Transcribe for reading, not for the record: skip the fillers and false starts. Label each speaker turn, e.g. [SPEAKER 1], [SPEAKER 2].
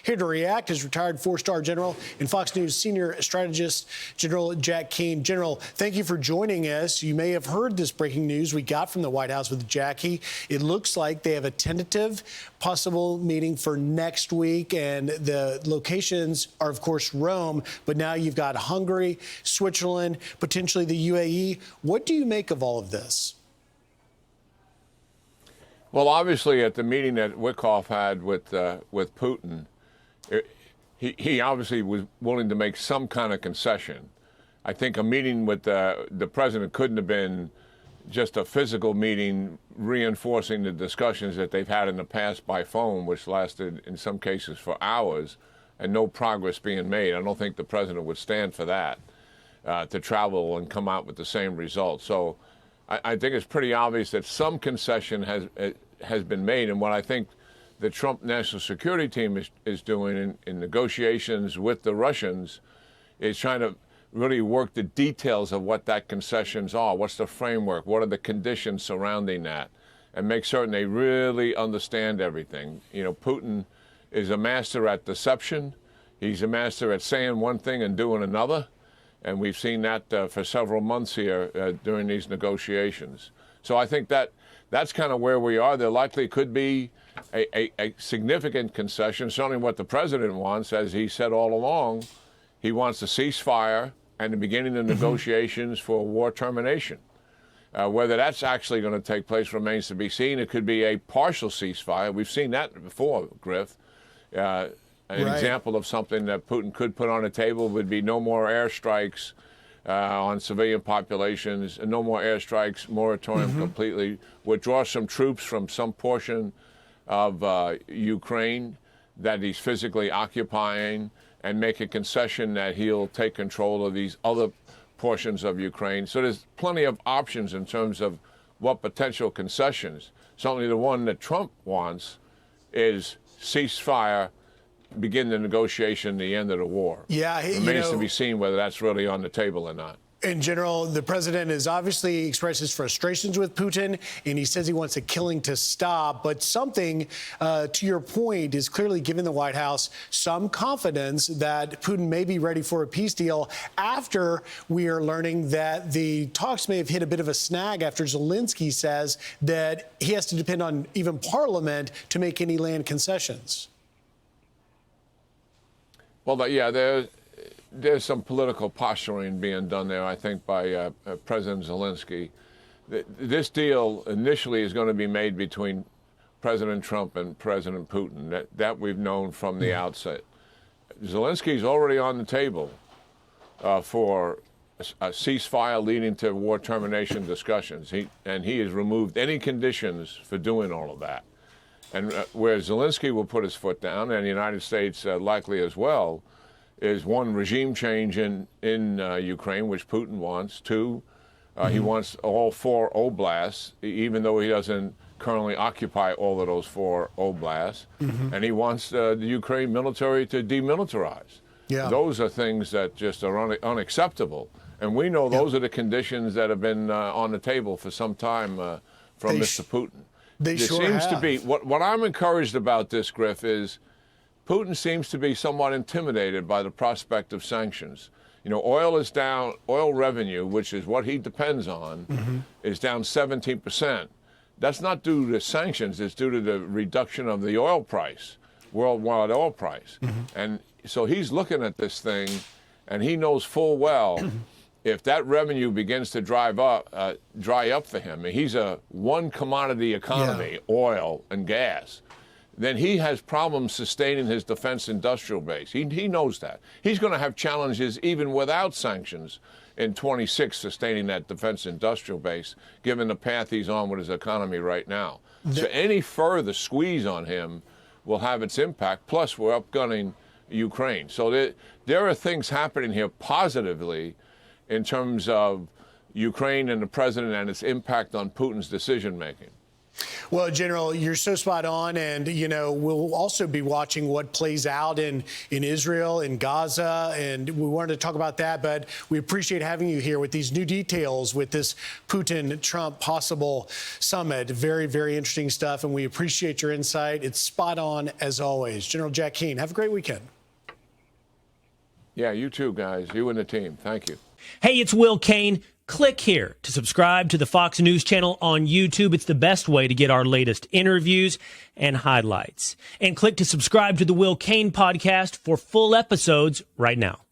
[SPEAKER 1] Here to react is retired four-star general and Fox News senior strategist, General Jack Keane. General, thank you for joining us. You may have heard this breaking news we got from the White House with Jackie. It looks like they have a tentative possible meeting for next week, and the locations are, of course, Rome, but now you've got Hungary, Switzerland, potentially the UAE. What do you make of all of this?
[SPEAKER 2] Well, obviously, at the meeting that Wickoff had with Putin, he obviously was willing to make some kind of concession. I think a meeting with the president couldn't have been just a physical meeting reinforcing the discussions that they've had in the past by phone, which lasted in some cases for hours, and no progress being made. I don't think the president would stand for that, to travel and come out with the same result. So I think it's pretty obvious that some concession has been made. And what I think the Trump national security team is doing in negotiations with the Russians is trying to really work the details of what that concessions are. What's the framework? What are the conditions surrounding that? And make certain they really understand everything. You know, Putin is a master at deception. He's a master at saying one thing and doing another. And we've seen that for several months here during these negotiations. So I think that's kind of where we are. There likely could be a significant concession, certainly what the president wants, as he said all along. He wants a ceasefire and the beginning of negotiations for war termination. Whether that's actually going to take place remains to be seen. It could be a partial ceasefire. We've seen that before, Griff. An example of something that Putin could put on the table would be no more airstrikes on civilian populations, and no more airstrikes, moratorium completely, withdraw some troops from some portion of Ukraine that he's physically occupying, and make a concession that he'll take control of these other portions of Ukraine. So there's plenty of options in terms of what potential concessions. Certainly the one that Trump wants is ceasefire, begin the negotiation, the end of the war.
[SPEAKER 1] Yeah,
[SPEAKER 2] Remains to be seen whether that's really on the table or not.
[SPEAKER 1] In general, the president has obviously expressed his frustrations with Putin, and he says he wants the killing to stop. But something, to your point, is clearly giving the White House some confidence that Putin may be ready for a peace deal after we are learning that the talks may have hit a bit of a snag after Zelenskyy says that he has to depend on even Parliament to make any land concessions.
[SPEAKER 2] Well, yeah, there's some political posturing being done there, I think, by President Zelenskyy. This deal initially is going to be made between President Trump and President Putin. That we've known from the outset. Zelensky's already on the table for a ceasefire leading to war termination discussions. He has removed any conditions for doing all of that. And where Zelenskyy will put his foot down, and the United States likely as well, is one, regime change in Ukraine, which Putin wants. Two, he wants all 4 oblasts, even though he doesn't currently occupy all of those 4 oblasts. And he wants the Ukraine military to demilitarize. Yeah. Those are things that just are unacceptable. And we know those are the conditions that have been on the table for some time from Mr. Putin.
[SPEAKER 1] There seems
[SPEAKER 2] to be, what I'm encouraged about this, Griff, is Putin seems to be somewhat intimidated by the prospect of sanctions. You know, oil is down, oil revenue, which is what he depends on, is down 17%. That's not due to sanctions, it's due to the reduction of the oil price, worldwide oil price. And so he's looking at this thing, and he knows full well if that revenue begins to dry up for him, and he's a one commodity economy, oil and gas, then he has problems sustaining his defense industrial base. He knows that. He's going to have challenges even without sanctions in 26 sustaining that defense industrial base, given the path he's on with his economy right now. So any further squeeze on him will have its impact, plus we're upgunning Ukraine. So there are things happening here positively in terms of Ukraine and the president and its impact on Putin's decision-making.
[SPEAKER 1] Well, General, you're so spot on. And, we'll also be watching what plays out in Israel, in Gaza. And we wanted to talk about that. But we appreciate having you here with these new details with this Putin-Trump possible summit. Very, very interesting stuff. And we appreciate your insight. It's spot on as always. General Jack Keane, have a great weekend.
[SPEAKER 2] Yeah, you too, guys. You and the team. Thank you.
[SPEAKER 3] Hey, it's Will Keane. Click here to subscribe to the Fox News channel on YouTube. It's the best way to get our latest interviews and highlights. And click to subscribe to the Will Keane podcast for full episodes right now.